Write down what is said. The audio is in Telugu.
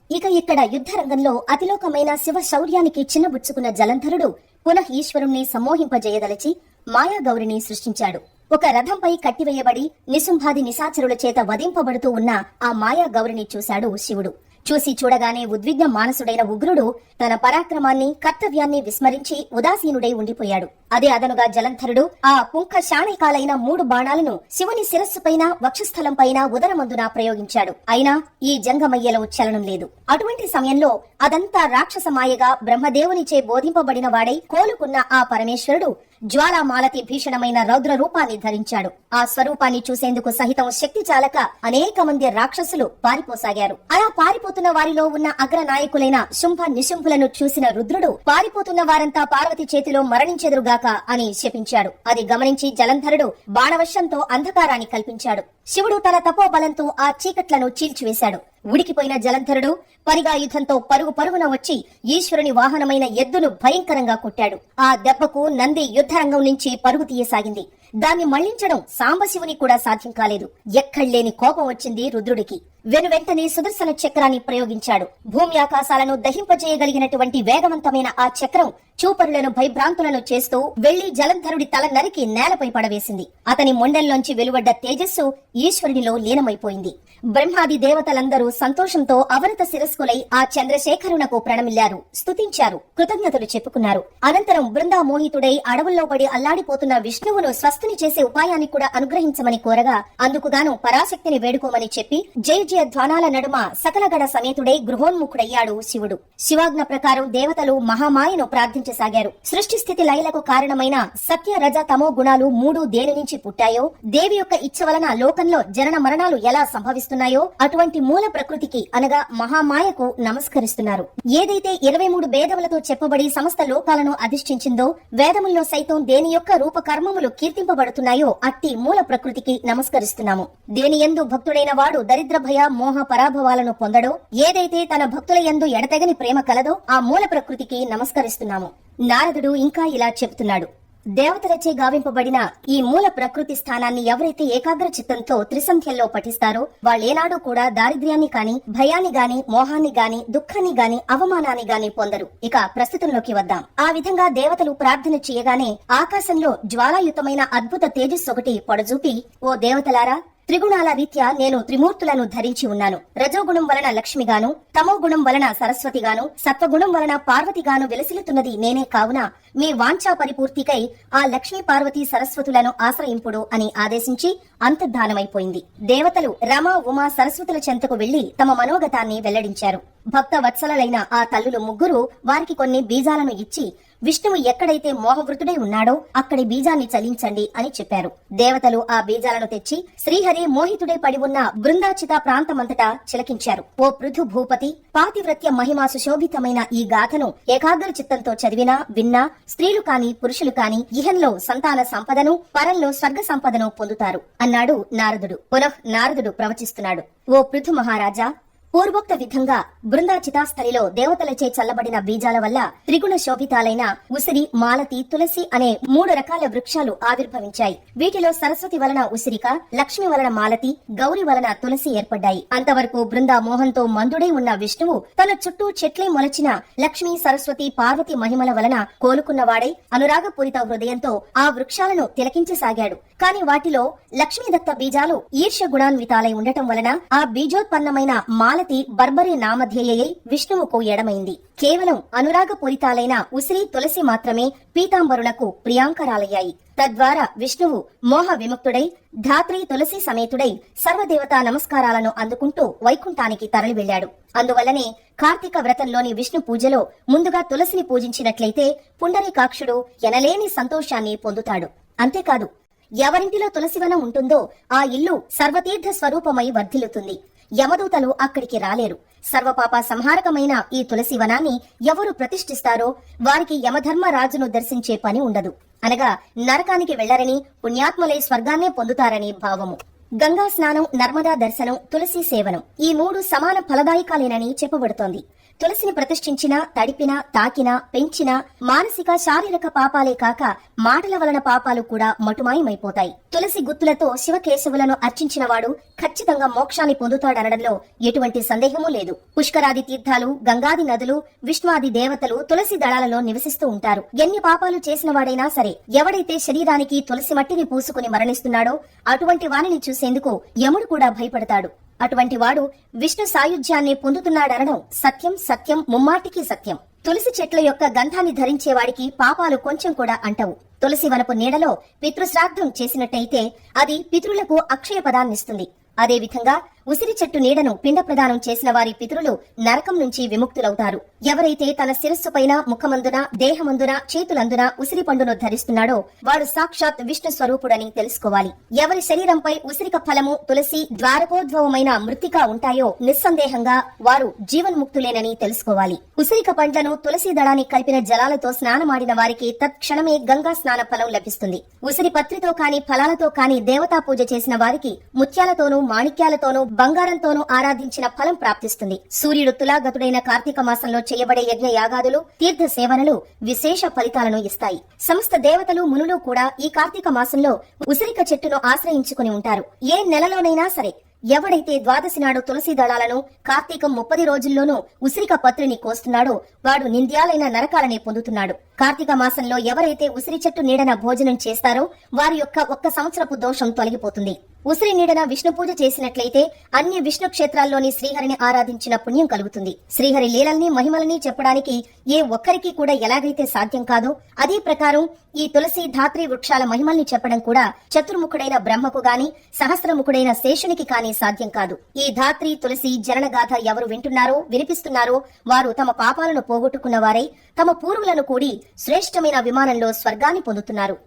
ఇక ఇక్కడ యుద్ధ రంగంలో అతిలోకమైన శివ శౌర్యానికి చిన్నబుచ్చుకున్న జలంధరుడు పునః ఈశ్వరుణ్ణి సమ్మోహింపజేయదలిచి మాయాగౌరిని సృష్టించాడు. ఒక రథంపై కట్టివేయబడి నిశుంభాది నిశాచరుల చేత వధింపబడుతూ ఉన్న ఆ మాయాగౌరిని చూశాడు శివుడు. చూసి చూడగానే ఉద్విగ్న మానసుడైన ఉగ్రుడు తన పరాక్రమాన్ని కర్తవ్యాన్ని విస్మరించి ఉదాసీనుడై ఉండిపోయాడు. అదే అదనుగా జలంధరుడు ఆ పుంఖ శాణికాలైన 3 బాణాలను శివుని శిరస్సుపైన వక్షస్థలంపైన ఉదరమందున ప్రయోగించాడు. అయినా ఈ జంగమయ్యలో చలనం లేదు. అటువంటి సమయంలో అదంతా రాక్షస మాయగా బ్రహ్మదేవునిచే బోధింపబడిన వాడై కోలుకున్న ఆ పరమేశ్వరుడు జ్వాలామాలతి భీషణమైన రౌద్ర రూపాన్ని ధరించాడు. ఆ స్వరూపాన్ని చూసేందుకు సహితం శక్తి చాలక అనేక మంది రాక్షసులు పారిపోసాగారు. అలా పారిపోతున్న వారిలో ఉన్న అగ్ర నాయకులైన శుంభ నిశుంభులను చూసిన రుద్రుడు పారిపోతున్న వారంతా పార్వతి చేతిలో మరణించెదురుగాక అని శపించాడు. అది గమనించి జలంధరుడు బాణవర్షంతో అంధకారాన్ని కల్పించాడు. శివుడు తన తపోబలంతో ఆ చీకట్లను చీల్చివేశాడు. ఉడికిపోయిన జలంధరుడు పరిగాయుధంతో పరుగు పరుగున వచ్చి ఈశ్వరుని వాహనమైన ఎద్దును భయంకరంగా కొట్టాడు. ఆ దెబ్బకు నంది యుద్ధరంగం నుంచి పరుగు తీయసాగింది. దాన్ని మళ్లించడం సాంబశివుని కూడా సాధ్యం కాలేదు. ఎక్కడ్లేని కోపం వచ్చింది రుద్రుడికి. వెనువెంటనే సుదర్శన చక్రాన్ని ప్రయోగించాడు. భూమి ఆకాశాలను దహింపజేయగలిగినటువంటి వేగవంతమైన ఆ చక్రం చూపరులను భయభ్రాంతులను చేస్తూ వెళ్లి జలంధరుడి తల నరికి నేలపై పడవేసింది. అతని మొండెల్లోంచి వెలువడ్డ తేజస్సు ఈశ్వరునిలో లీనమైపోయింది. బ్రహ్మాది దేవతలందరూ సంతోషంతో అవరత శిరస్కులై ఆ చంద్రశేఖరునకు ప్రణమిల్లారు, స్తుతించారు, కృతజ్ఞతలు చెప్పుకున్నారు. అనంతరం బృందా మోహితుడై అడవుల్లో పడి అల్లాడిపోతున్న విష్ణువును స్వస్థుని చేసే ఉపాయాన్ని కూడా అనుగ్రహించమని కోరగా అందుకుగాను పరాశక్తిని వేడుకోమని చెప్పి జయ జయ ధ్వానాల నడుమ సకలగడ సమేతుడై గృహోన్ముఖుడయ్యాడు శివుడు. శివాజ్ఞ ప్రకారం దేవతలు మహామాయను ప్రార్థించసాగారు. సృష్టి స్థితి లయలకు కారణమైన సత్య రజ తమో గుణాలు 3 దేని నుంచి పుట్టాయో, దేవి యొక్క ఇచ్చ వలన లోకంలో జనన మరణాలు ఎలా సంభవిస్తున్నాయో అటువంటి మూల ప్రకృతికి అనగా మహామాయకు నమస్కరిస్తున్నారు. ఏదైతే 23 భేదములతో చెప్పబడి సమస్త లోకాలను అధిష్ఠించిందో, వేదముల్లో సైతం దేని యొక్క రూపకర్మములు కీర్తింపబడుతున్నాయో అట్టి మూల ప్రకృతికి నమస్కరిస్తున్నాము. దేని యందు భక్తుడైన వాడు దరిద్ర భయ మోహ పరాభవాలను పొందడో, ఏదైతే తన భక్తుల యందు ఎడతెగని ప్రేమ కలదో ఆ మూల ప్రకృతికి నమస్కరిస్తున్నాము. నారదుడు ఇంకా ఇలా చెప్తున్నాడు. దేవతలచే గావింపబడిన ఈ మూల ప్రకృతి స్థానాన్ని ఎవరైతే ఏకాగ్ర చిత్తంతో త్రిసంఖ్యల్లో పఠిస్తారో వాళ్ళేనాడూ కూడా దారిద్ర్యాన్ని గాని, భయాన్ని గాని, మోహాన్ని గాని, దుఃఖాన్ని గాని, అవమానాన్ని గాని పొందరు. ఇక ప్రస్తుతంలోకి వద్దాం. ఆ విధంగా దేవతలు ప్రార్థన చేయగానే ఆకాశంలో జ్వాలాయుతమైన అద్భుత తేజస్సు ఒకటి పొడజూపి, ఓ దేవతలారా, త్రిగుణాల రీత్యా నేను త్రిమూర్తులను ధరించి ఉన్నాను. రజోగుణం వలన లక్ష్మిగాను, తమో గుణం వలన సరస్వతిగాను, సత్వగుణం వలన పార్వతిగాను వెలసిల్లుతున్నది నేనే కావున మీ వాంఛా పరిపూర్తికై ఆ లక్ష్మీ పార్వతీ సరస్వతులను ఆశ్రయింపుడు అని ఆదేశించి అంతర్ధానమైపోయింది. దేవతలు రమ ఉమా సరస్వతుల చెంతకు వెళ్లి తమ మనోగతాన్ని వెల్లడించారు. భక్త వత్సలైన ఆ తల్లులు ముగ్గురు వారికి కొన్ని బీజాలను ఇచ్చి విష్ణువు ఎక్కడైతే మోహవృతుడై ఉన్నాడో అక్కడి బీజాన్ని చలించండి అని చెప్పారు. దేవతలు ఆ బీజాలను తెచ్చి శ్రీహరి మోహితుడై పడి ఉన్న బృందాచిత ప్రాంతమంతటా చిలకించారు. ఓ పృథు భూపతి, పాతివ్రత్య మహిమా సుశోభితమైన ఈ గాథను ఏకాగ్ర చిత్తంతో చదివినా విన్నా స్త్రీలు కాని పురుషులు కాని ఇహంలో సంతాన సంపదను, పరంలో స్వర్గ సంపదను పొందుతారు అన్నాడు నారదుడు. పునః నారదుడు ప్రవచిస్తున్నాడు. ఓ పృథు మహారాజా, పూర్వోక్త విధంగా బృందాచితాస్థలిలో దేవతలచే చల్లబడిన బీజాల వల్ల త్రిగుణ శోభితాలైన ఉసిరి, మాలతి, తులసి అనే 3 రకాల వృక్షాలు ఆవిర్భవించాయి. వీటిలో సరస్వతి వలన ఉసిరిక, లక్ష్మి వలన మాలతి, గౌరి వలన తులసి ఏర్పడ్డాయి. అంతవరకు బృందా మోహంతో మందుడై ఉన్న విష్ణువు తన చుట్టూ చెట్లే మొలచిన లక్ష్మీ, సరస్వతి, పార్వతి మహిమల వలన కోలుకున్నవాడై అనురాగపూరిత హృదయంతో ఆ వృక్షాలను తిలకించసాగాడు. కాని వాటిలో లక్ష్మీదత్త బీజాలు ఈర్ష్య గుణాన్వితాలై ఉండటం వలన ఆ బీజోత్పన్నమైన మాలతి బర్బరి నామధేయై విష్ణువుకు ఎడమైంది. కేవలం అనురాగపూరితాలైన ఉసిరి, తులసి మాత్రమే పీతాంబరునకు ప్రియాంకరాలయ్యాయి. తద్వారా విష్ణువు మోహ విముక్తుడై ధాత్రి తులసి సమేతుడై సర్వదేవతా నమస్కారాలను అందుకుంటూ వైకుంఠానికి తరలి వెళ్లాడు. అందువల్లనే కార్తీక వ్రతంలోని విష్ణు పూజలో ముందుగా తులసిని పూజించినట్లయితే పుండరీకాక్షుడు ఎనలేని సంతోషాన్ని పొందుతాడు. అంతేకాదు, ఎవరింటిలో తులసివనం ఉంటుందో ఆ ఇల్లు సర్వతీర్థ స్వరూపమై వర్ధిల్లుతుంది. యమదూతలు అక్కడికి రాలేరు. సర్వపాప సంహారకమైన ఈ తులసి వనాన్ని ఎవరు ప్రతిష్ఠిస్తారో వారికి యమధర్మరాజును దర్శించే పని ఉండదు. అనగా నరకానికి వెళ్లరని, పుణ్యాత్ములై స్వర్గాన్నే పొందుతారని భావము. గంగా స్నానం, నర్మదా దర్శనం, తులసి సేవనం ఈ మూడు సమాన ఫలదాయకాలేనని చెప్పబడుతోంది. తులసిని ప్రతిష్ఠించినా, తడిపినా, తాకినా, పెంచినా మానసిక, శారీరక పాపాలే కాక మాటల వలన పాపాలు కూడా మటుమాయమైపోతాయి. తులసి గుత్తులతో శివకేశవులను అర్చించినవాడు ఖచ్చితంగా మోక్షాన్ని పొందుతాడనడంలో ఎటువంటి సందేహమూ లేదు. పుష్కరాది తీర్థాలు, గంగాది నదులు, విష్ణువాది దేవతలు తులసి దళాలలో నివసిస్తూ ఉంటారు. ఎన్ని పాపాలు చేసిన వాడైనా సరే, ఎవడైతే శరీరానికి తులసి మట్టిని పూసుకుని మరణిస్తున్నాడో అటువంటి వానిని చూసేందుకు యముడు కూడా భయపడతాడు. అటువంటి వాడు విష్ణు సాయుధ్యాన్ని పొందుతున్నాడనడం సత్యం, సత్యం, ముమ్మాటికి సత్యం. తులసి చెట్ల యొక్క గంధాన్ని ధరించేవాడికి పాపాలు కొంచెం కూడా అంటవు. తులసి వనపు నీడలో పితృశ్రాద్ధం చేసినట్టయితే అది పితృలకు అక్షయ పదాన్నిస్తుంది. అదేవిధంగా ఉసిరి చెట్టు నీడను పిండ ప్రదానం చేసిన వారి పితరులు నరకం నుంచి విముక్తులవుతారు. ఎవరైతే తన శిరస్సు పైన, ముఖమందున, దేహమందున, చేతులందున ఉసిరి పండును ధరిస్తున్నాడో వాడు సాక్షాత్ విష్ణు స్వరూపుడని తెలుసుకోవాలి. ఎవరి శరీరంపై ఉసిరిక ఫలము, తులసి, ద్వారకోద్భవమైన మృత్తిక ఉంటాయో నిస్సందేహంగా వారు జీవన్ముక్తులేనని తెలుసుకోవాలి. ఉసిరిక పండ్లను, తులసి దళాన్ని కలిపిన జలాలతో స్నానమాడిన వారికి తత్క్షణమే గంగా స్నాన ఫలం లభిస్తుంది. ఉసిరి పత్రితో కాని, ఫలాలతో కాని దేవతా పూజ చేసిన వారికి ముత్యాలతోనూ, మాణిక్యాలతోనూ, బంగారంతోనూ ఆరాధించిన ఫలం ప్రాప్తిస్తుంది. సూర్యుడు తులాగతుడైన కార్తీక మాసంలో చేయబడే యజ్ఞ యాగాదులు, తీర్థ సేవనలు విశేష ఫలితాలను ఇస్తాయి. సమస్త దేవతలు, మునులు కూడా ఈ కార్తీక మాసంలో ఉసిరిక చెట్టును ఆశ్రయించుకుని ఉంటారు. ఏ నెలలోనైనా సరే ఎవడైతే ద్వాదశి నాడు తులసి దళాలను, కార్తీకం 30 రోజుల్లోనూ ఉసిరిక పత్రిని కోస్తున్నాడో వాడు నింద్యాలైన నరకాలని పొందుతున్నాడు. కార్తీక మాసంలో ఎవరైతే ఉసిరి చెట్టు నీడన భోజనం చేస్తారో వారి యొక్క 1 సంవత్సరపు దోషం తొలగిపోతుంది. ఉసిరి నీడన విష్ణు పూజ చేసినట్లయితే అన్ని విష్ణు క్షేత్రాల్లోని శ్రీహరిని ఆరాధించిన పుణ్యం కలుగుతుంది. శ్రీహరి లీలల్ని, మహిమల్ని చెప్పడానికి ఏ ఒక్కరికి కూడా ఎలాగైతే సాధ్యం కాదో అదే ప్రకారం ఈ తులసి, ధాత్రి వృక్షాల మహిమల్ని చెప్పడం కూడా చతుర్ముఖుడైన బ్రహ్మకు గాని, సహస్రముఖుడైన శేషునికి కాని సాధ్యం కాదు. ఈ ధాత్రి, తులసి జననగాథ ఎవరు వింటున్నారో, వినిపిస్తున్నారో వారు తమ పాపాలను పోగొట్టుకున్న వారై తమ పూర్వులను కూడి శ్రేష్టమైన విమానంలో స్వర్గాన్ని పొందుతున్నారు.